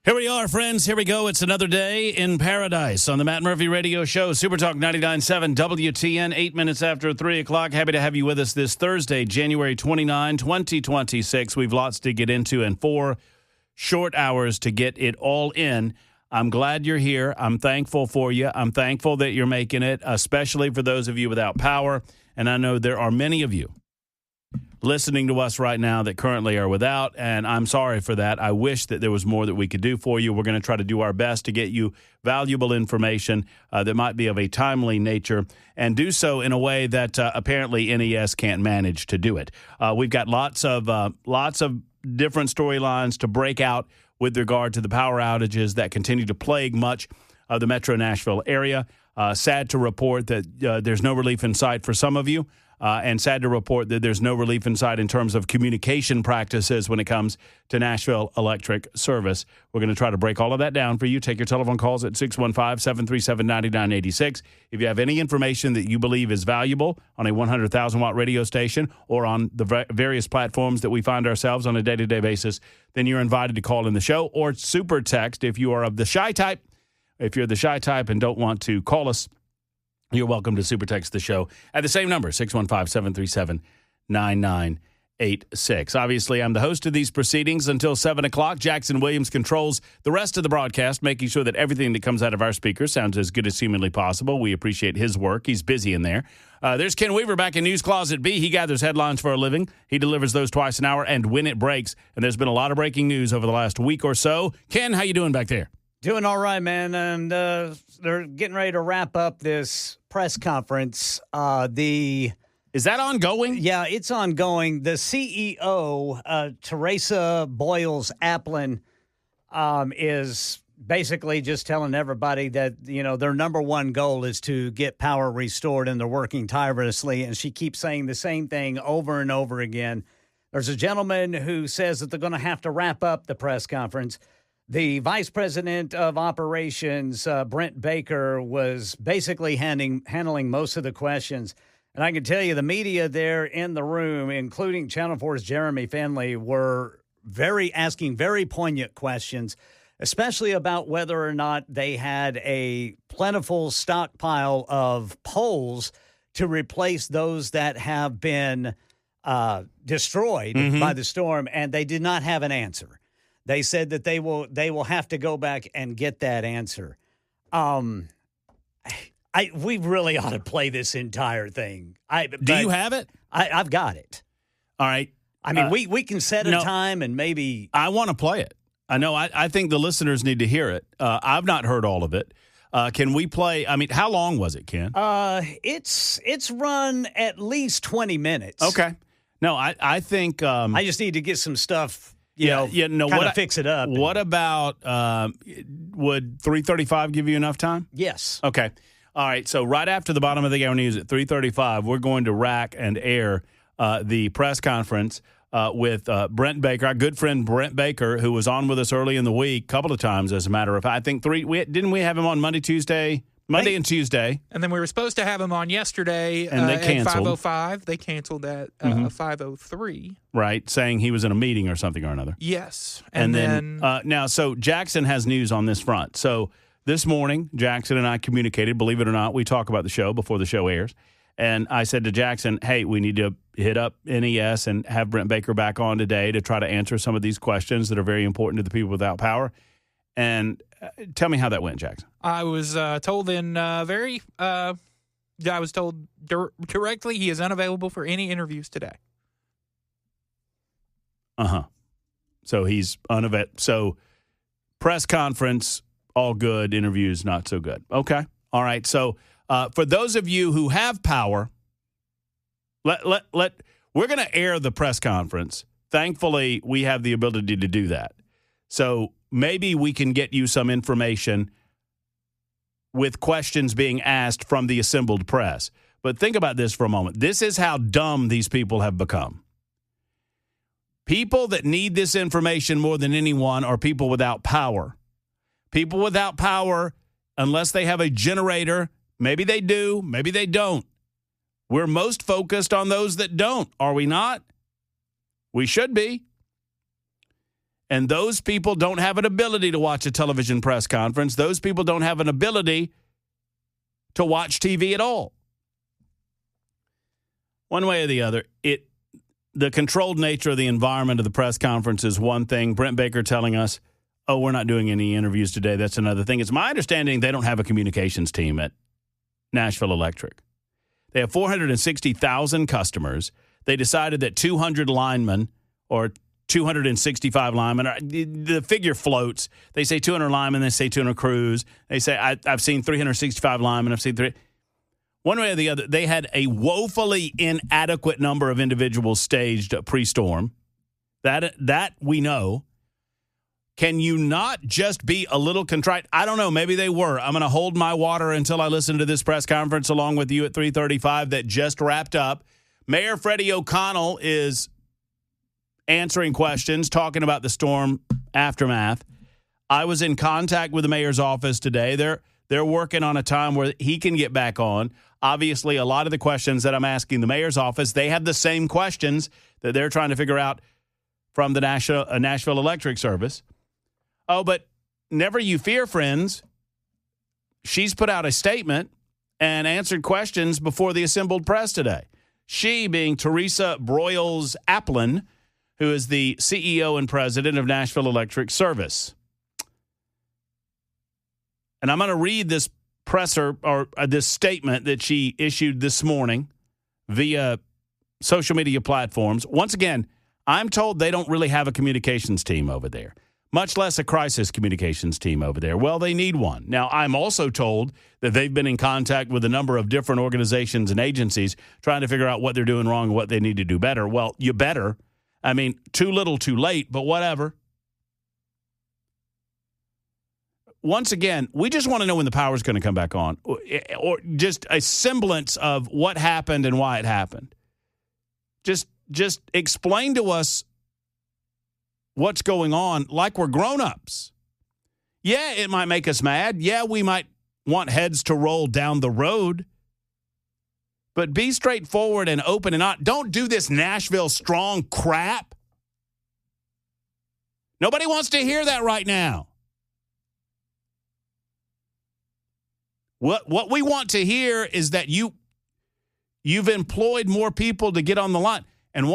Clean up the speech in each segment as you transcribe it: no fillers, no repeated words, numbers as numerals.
Here we are, friends. Here we go. It's another day in paradise on the Matt Murphy Radio Show. Super Talk 99.7 WTN, 8 minutes after 3 o'clock. Happy to have you with us this Thursday, January 29, 2026. We've lots to get into and 4 short hours to get it all in. I'm glad you're here. I'm thankful for you. I'm thankful that you're making it, especially for those of you without power. And I know there are many of you listening to us right now that currently are without, and I'm sorry for that. I wish that there was more that we could do for you. We're going to try to do our best to get you valuable information that might be of a timely nature and do so in a way that apparently NES can't manage to do it. We've got lots of different storylines to break out with regard to the power outages that continue to plague much of the Metro Nashville area. Sad to report that there's no relief in sight for some of you. And sad to report that there's no relief in sight in terms of communication practices when it comes to Nashville Electric Service. We're going to try to break all of that down for you. Take your telephone calls at 615-737-9986. If you have any information that you believe is valuable on a 100,000-watt radio station or on the various platforms that we find ourselves on a day-to-day basis, then you're invited to call in the show or super text if you are of the shy type. If you're the shy type and don't want to call us, you're welcome to super text the show at the same number, 615-737-9986. Obviously, I'm the host of these proceedings until 7 o'clock. Jackson Williams controls the rest of the broadcast, making sure that everything that comes out of our speakers sounds as good as humanly possible. We appreciate his work. He's busy in there. There's Ken Weaver back in News Closet B. He gathers headlines for a living. He delivers those twice an hour and when it breaks. And there's been a lot of breaking news over the last week or so. Ken, how you doing back there? Doing all right, man, and they're getting ready to wrap up this press conference. Is that ongoing? Yeah, it's ongoing. The CEO, Teresa Boyles-Applin, is basically just telling everybody that, you know, their number one goal is to get power restored, and they're working tirelessly, and she keeps saying the same thing over and over again. There's a gentleman who says that they're going to have to wrap up the press conference. The vice president of operations, Brent Baker, was basically handling most of the questions. And I can tell you the media there in the room, including Channel 4's Jeremy Finley, were asking very poignant questions, especially about whether or not they had a plentiful stockpile of poles to replace those that have been destroyed by the storm, and they did not have an answer. They said that they will have to go back and get that answer. We really ought to play this entire thing. Do you have it? I've got it. All right. I mean, we can set a time and maybe. I want to play it. I know. I think the listeners need to hear it. I've not heard all of it. Can we play? I mean, how long was it, Ken? It's run at least 20 minutes. Okay. No, I think I just need to get some stuff. Kind of fix it up. What about, would 3:35 give you enough time? Yes. Okay. All right. So right after the bottom of the hour news at 3:35, we're going to rack and air the press conference with Brent Baker, our good friend Brent Baker, who was on with us early in the week, a couple of times, as a matter of fact. I think didn't we have him on Monday and Tuesday. And then we were supposed to have him on yesterday and they canceled. At 5:05. They canceled at 5:03. Right, saying he was in a meeting or something or another. Yes. And then now, so Jackson has news on this front. So this morning, Jackson and I communicated. Believe it or not, we talk about the show before the show airs. And I said to Jackson, hey, we need to hit up NES and have Brent Baker back on today to try to answer some of these questions that are very important to the people without power. And tell me how that went, Jackson. I was told directly he is unavailable for any interviews today. So he's unavailable. So press conference, all good. Interviews, not so good. Okay. All right. So for those of you who have power, we're going to air the press conference. Thankfully, we have the ability to do that. So maybe we can get you some information with questions being asked from the assembled press. But think about this for a moment. This is how dumb these people have become. People that need this information more than anyone are people without power. People without power, unless they have a generator, maybe they do, maybe they don't. We're most focused on those that don't, are we not? We should be. And those people don't have an ability to watch a television press conference. Those people don't have an ability to watch TV at all. One way or the other, the controlled nature of the environment of the press conference is one thing. Brent Baker telling us, oh, we're not doing any interviews today. That's another thing. It's my understanding they don't have a communications team at Nashville Electric. They have 460,000 customers. They decided that 200 linemen or 265 linemen, the figure floats. They say 200 linemen, they say 200 crews. They say, I've seen 365 linemen, I've seen three. One way or the other, they had a woefully inadequate number of individuals staged pre-storm. That we know. Can you not just be a little contrite? I don't know. Maybe they were. I'm going to hold my water until I listen to this press conference along with you at 3:35 that just wrapped up. Mayor Freddie O'Connell is answering questions, talking about the storm aftermath. I was in contact with the mayor's office today. They're working on a time where he can get back on. Obviously, a lot of the questions that I'm asking the mayor's office, they have the same questions that they're trying to figure out from the Nashville Electric Service. Oh, but never you fear, friends. She's put out a statement and answered questions before the assembled press today. She being Teresa Broyles-Applin, who is the CEO and president of Nashville Electric Service. And I'm going to read this presser or this statement that she issued this morning via social media platforms. Once again, I'm told they don't really have a communications team over there, much less a crisis communications team over there. Well, they need one. Now, I'm also told that they've been in contact with a number of different organizations and agencies trying to figure out what they're doing wrong and what they need to do better. Well, you better. I mean, too little, too late, but whatever. Once again, we just want to know when the power is going to come back on, or just a semblance of what happened and why it happened. Just explain to us what's going on like we're grown-ups. Yeah, it might make us mad. Yeah, we might want heads to roll down the road. But be straightforward and open and not. Don't do this Nashville strong crap. Nobody wants to hear that right now. What we want to hear is that you've employed more people to get on the line. And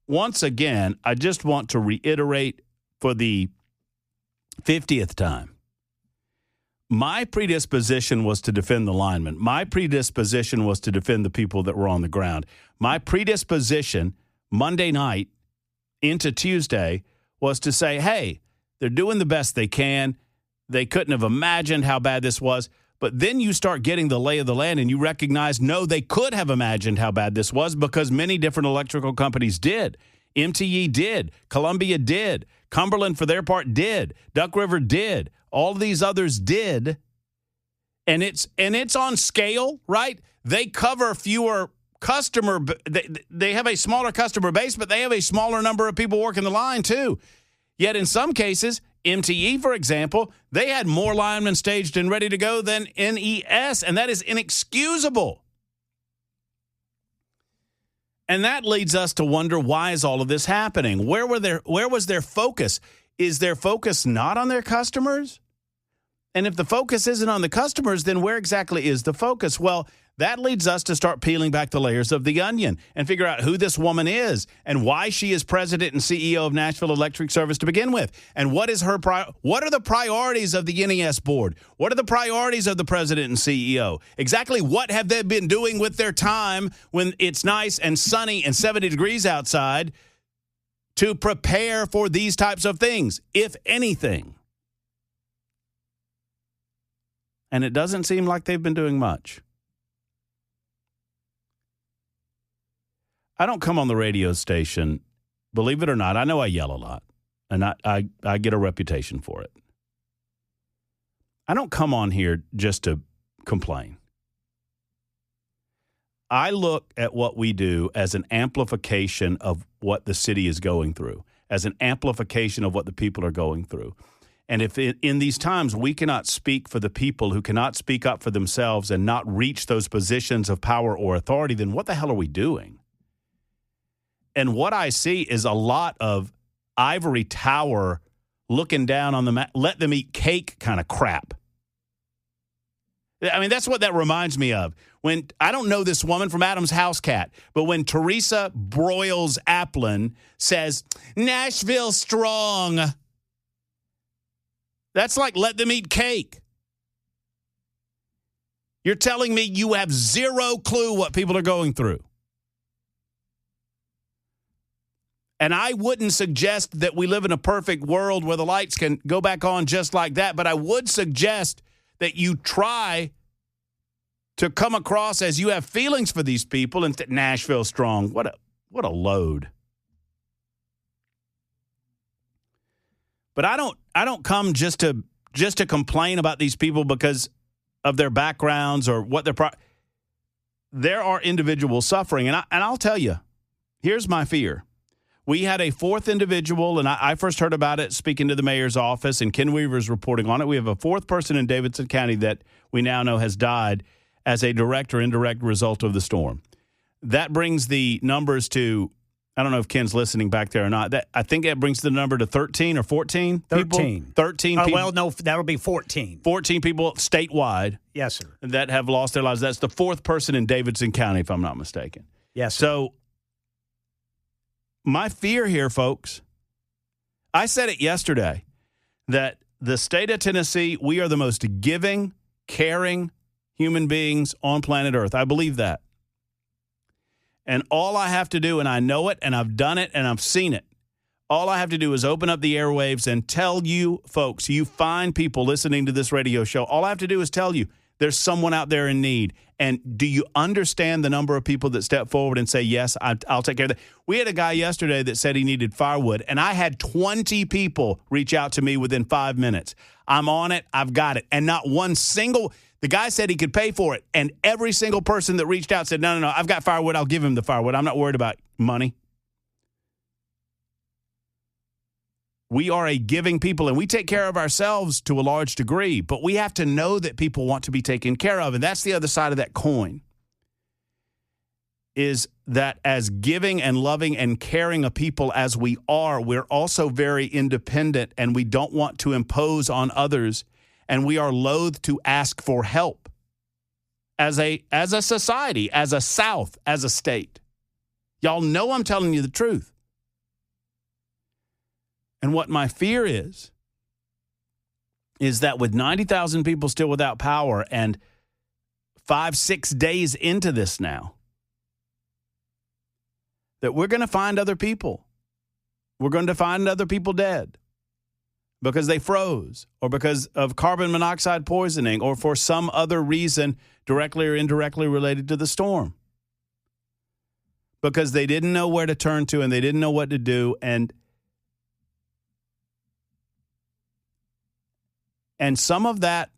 once again, I just want to reiterate for the 50th time. My predisposition was to defend the linemen. My predisposition was to defend the people that were on the ground. My predisposition Monday night into Tuesday was to say, hey, they're doing the best they can. They couldn't have imagined how bad this was. But then you start getting the lay of the land and you recognize, no, they could have imagined how bad this was because many different electrical companies did. MTE did. Columbia did. Cumberland, for their part, did. Duck River did. All of these others did. And it's on scale, right? They cover fewer customer. They have a smaller customer base, but they have a smaller number of people working the line, too. Yet in some cases, MTE, for example, they had more linemen staged and ready to go than NES, and that is inexcusable. And that leads us to wonder, why is all of this happening? Where was their focus? Is their focus not on their customers? And if the focus isn't on the customers, then where exactly is the focus? Well, that leads us to start peeling back the layers of the onion and figure out who this woman is and why she is president and CEO of Nashville Electric Service to begin with. And what is what are the priorities of the NES board? What are the priorities of the president and CEO? Exactly what have they been doing with their time when it's nice and sunny and 70 degrees outside to prepare for these types of things, if anything? And it doesn't seem like they've been doing much. I don't come on the radio station, believe it or not. I know I yell a lot, and I get a reputation for it. I don't come on here just to complain. I look at what we do as an amplification of what the city is going through, as an amplification of what the people are going through. And if in these times we cannot speak for the people who cannot speak up for themselves and not reach those positions of power or authority, then what the hell are we doing? And what I see is a lot of ivory tower looking down on the let them eat cake kind of crap. I mean, that's what that reminds me of. When I don't know this woman from Adam's House Cat, but when Teresa Broyles Applin says, Nashville strong, that's like let them eat cake. You're telling me you have zero clue what people are going through. And I wouldn't suggest that we live in a perfect world where the lights can go back on just like that, but I would suggest that you try to come across as you have feelings for these people and Nashville strong. What a load. But I don't come just to complain about these people because of their backgrounds or what there are individuals suffering, and I'll tell you, here's my fear. We had a fourth individual, and I first heard about it speaking to the mayor's office, and Ken Weaver's reporting on it. We have a fourth person in Davidson County that we now know has died as a direct or indirect result of the storm. That brings the numbers to, I don't know if Ken's listening back there or not. I think that brings the number to 13 or 14 people. 13 people. Well, no, that'll be 14. 14 people statewide. Yes, sir. That have lost their lives. That's the fourth person in Davidson County, if I'm not mistaken. Yes, sir. So my fear here, folks, I said it yesterday, that the state of Tennessee, we are the most giving, caring human beings on planet Earth. I believe that. And all I have to do, and I know it, and I've done it, and I've seen it, all I have to do is open up the airwaves and tell you folks, you fine people listening to this radio show, all I have to do is tell you there's someone out there in need. And do you understand the number of people that step forward and say, yes, I'll take care of that? We had a guy yesterday that said he needed firewood, and I had 20 people reach out to me within 5 minutes. I'm on it. I've got it. And not one single – the guy said he could pay for it, and every single person that reached out said, no, I've got firewood. I'll give him the firewood. I'm not worried about money. We are a giving people, and we take care of ourselves to a large degree, but we have to know that people want to be taken care of, and that's the other side of that coin, is that as giving and loving and caring a people as we are, we're also very independent, and we don't want to impose on others, and we are loath to ask for help as a society, as a South, as a state. Y'all know I'm telling you the truth. And what my fear is that with 90,000 people still without power and 5-6 days into this now, that we're going to find other people. We're going to find other people dead because they froze or because of carbon monoxide poisoning or for some other reason directly or indirectly related to the storm. Because they didn't know where to turn to and they didn't know what to do. And some of that,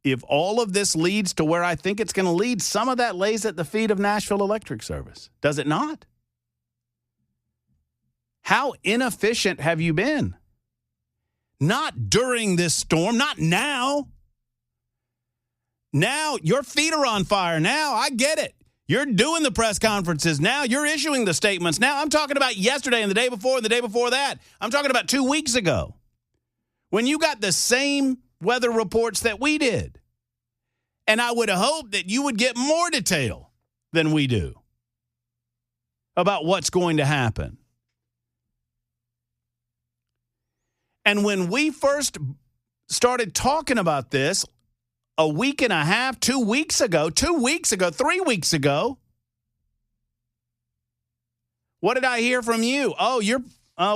if all of this leads to where I think it's going to lead, some of that lays at the feet of Nashville Electric Service. Does it not? How inefficient have you been? Not during this storm, not now. Now your feet are on fire. Now I get it. You're doing the press conferences. Now you're issuing the statements. Now I'm talking about yesterday and the day before and the day before that. I'm talking about 2 weeks ago, when you got the same weather reports that we did. And I would hope that you would get more detail than we do about what's going to happen. And when we first started talking about this a week and a half, 2 weeks ago, 3 weeks ago, what did I hear from you?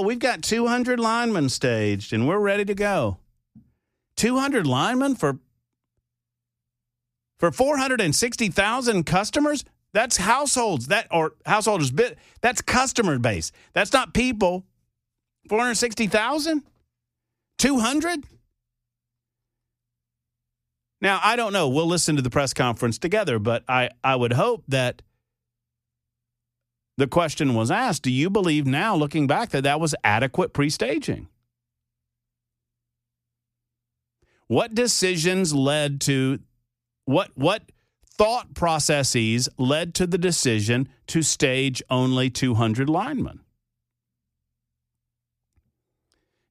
We've got 200 linemen staged, and we're ready to go. 200 linemen for 460,000 customers? That's households. That's customer base. That's not people. 460,000? 200? Now, I don't know. We'll listen to the press conference together, but I would hope that the question was asked, do you believe now, looking back, that was adequate pre-staging? What decisions led to, what thought processes led to the decision to stage only 200 linemen?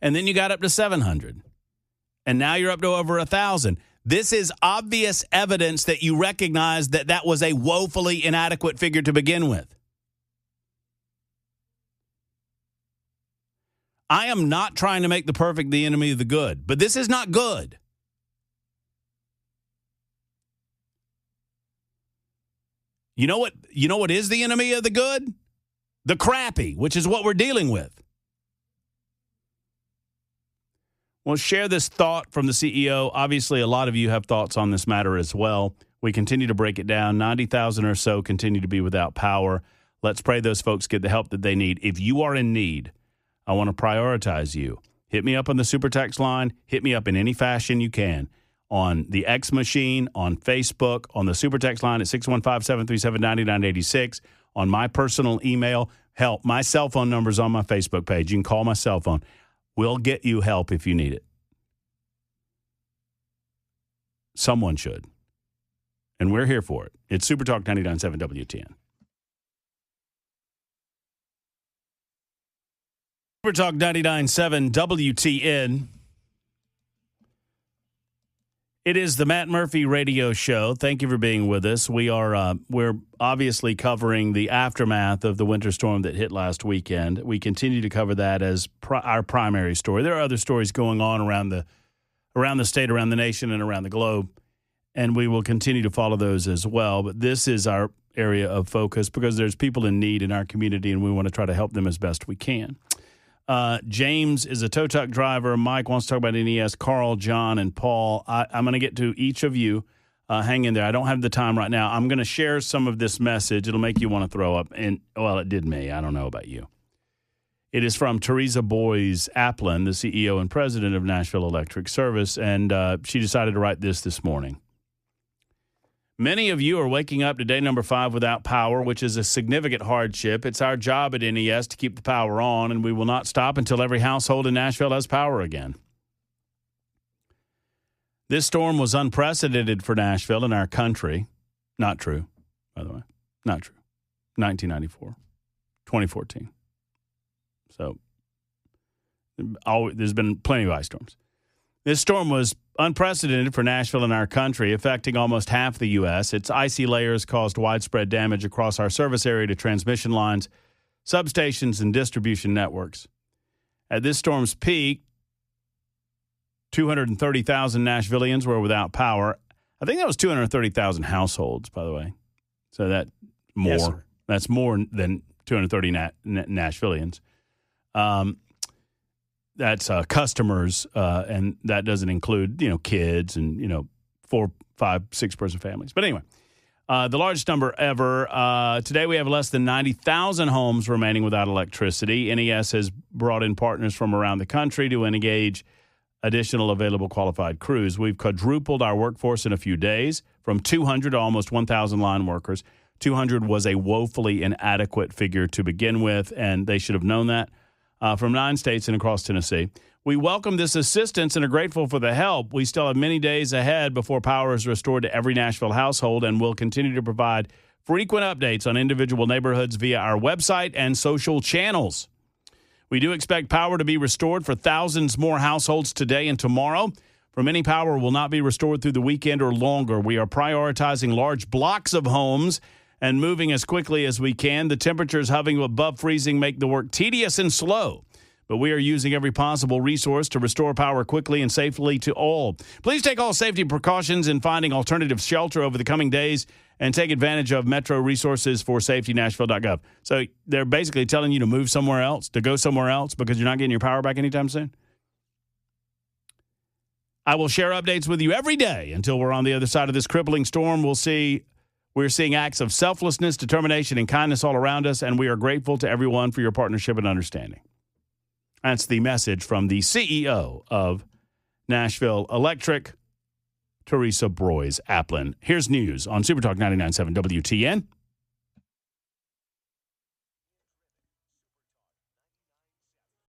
and then you got up to 700. And now you're up to over 1,000. This is obvious evidence that you recognize that that was a woefully inadequate figure to begin with. I am not trying to make the perfect the enemy of the good, but this is not good. You know what is the enemy of the good? The crappy, which is what we're dealing with. Well, share this thought from the CEO. Obviously, a lot of you have thoughts on this matter as well. We continue to break it down. 90,000 or so continue to be without power. Let's pray those folks get the help that they need. If you are in need, I want to prioritize you. Hit me up on the Super Text line. Hit me up in any fashion you can on the X Machine, on Facebook, on the Super Text line at 615-737-9986, on my personal email. Hell, my cell phone number is on my Facebook page. You can call my cell phone. We'll get you help if you need it. Someone should. And we're here for it. It's Super Talk 99.7 WTN. Super Talk 99.7 WTN. It is the Matt Murphy Radio Show. Thank you for being with us. We're obviously covering the aftermath of the winter storm that hit last weekend. We continue to cover that as our primary story. There are other stories going on around the state, around the nation, and around the globe, and we will continue to follow those as well. But this is our area of focus because there's people in need in our community, and we want to try to help them as best we can. James is a tow truck driver. Mike wants to talk about NES. Carl, John, and Paul. I'm going to get to each of you. Hang in there. I don't have the time right now. I'm going to share some of this message. It'll make you want to throw up. And, well, it did me. I don't know about you. It is from Teresa Boyes Applin, the CEO and president of Nashville Electric Service, and she decided to write this morning. Many of you are waking up to day number 5 without power, which is a significant hardship. It's our job at NES to keep the power on, and we will not stop until every household in Nashville has power again. This storm was unprecedented for Nashville and our country. Not true, by the way. Not true. 1994, 2014. So there's been plenty of ice storms. This storm was unprecedented for Nashville and our country, affecting almost half the U.S. Its icy layers caused widespread damage across our service area to transmission lines, substations, and distribution networks. At this storm's peak, 230,000 Nashvillians were without power. I think that was 230,000 households, by the way. So that's more. Yes, sir. That's more than 230 Nashvillians. That's customers, and that doesn't include, kids and, 4, 5, 6-person families. But anyway, the largest number ever. Today we have less than 90,000 homes remaining without electricity. NES has brought in partners from around the country to engage additional available qualified crews. We've quadrupled our workforce in a few days, from 200 to almost 1,000 line workers. 200 was a woefully inadequate figure to begin with, and they should have known that. From 9 states and across Tennessee. We welcome this assistance and are grateful for the help. We still have many days ahead before power is restored to every Nashville household, and we'll continue to provide frequent updates on individual neighborhoods via our website and social channels. We do expect power to be restored for thousands more households today and tomorrow. For many, power will not be restored through the weekend or longer. We are prioritizing large blocks of homes and moving as quickly as we can. The temperatures hovering above freezing make the work tedious and slow, but we are using every possible resource to restore power quickly and safely to all. Please take all safety precautions in finding alternative shelter over the coming days and take advantage of Metro resources for safetynashville.gov. So they're basically telling you to move somewhere else, to go somewhere else because you're not getting your power back anytime soon. I will share updates with you every day until we're on the other side of this crippling storm. We're seeing acts of selflessness, determination, and kindness all around us, and we are grateful to everyone for your partnership and understanding. That's the message from the CEO of Nashville Electric, Teresa Boyes Applin. Here's news on Super Talk 99.7 WTN.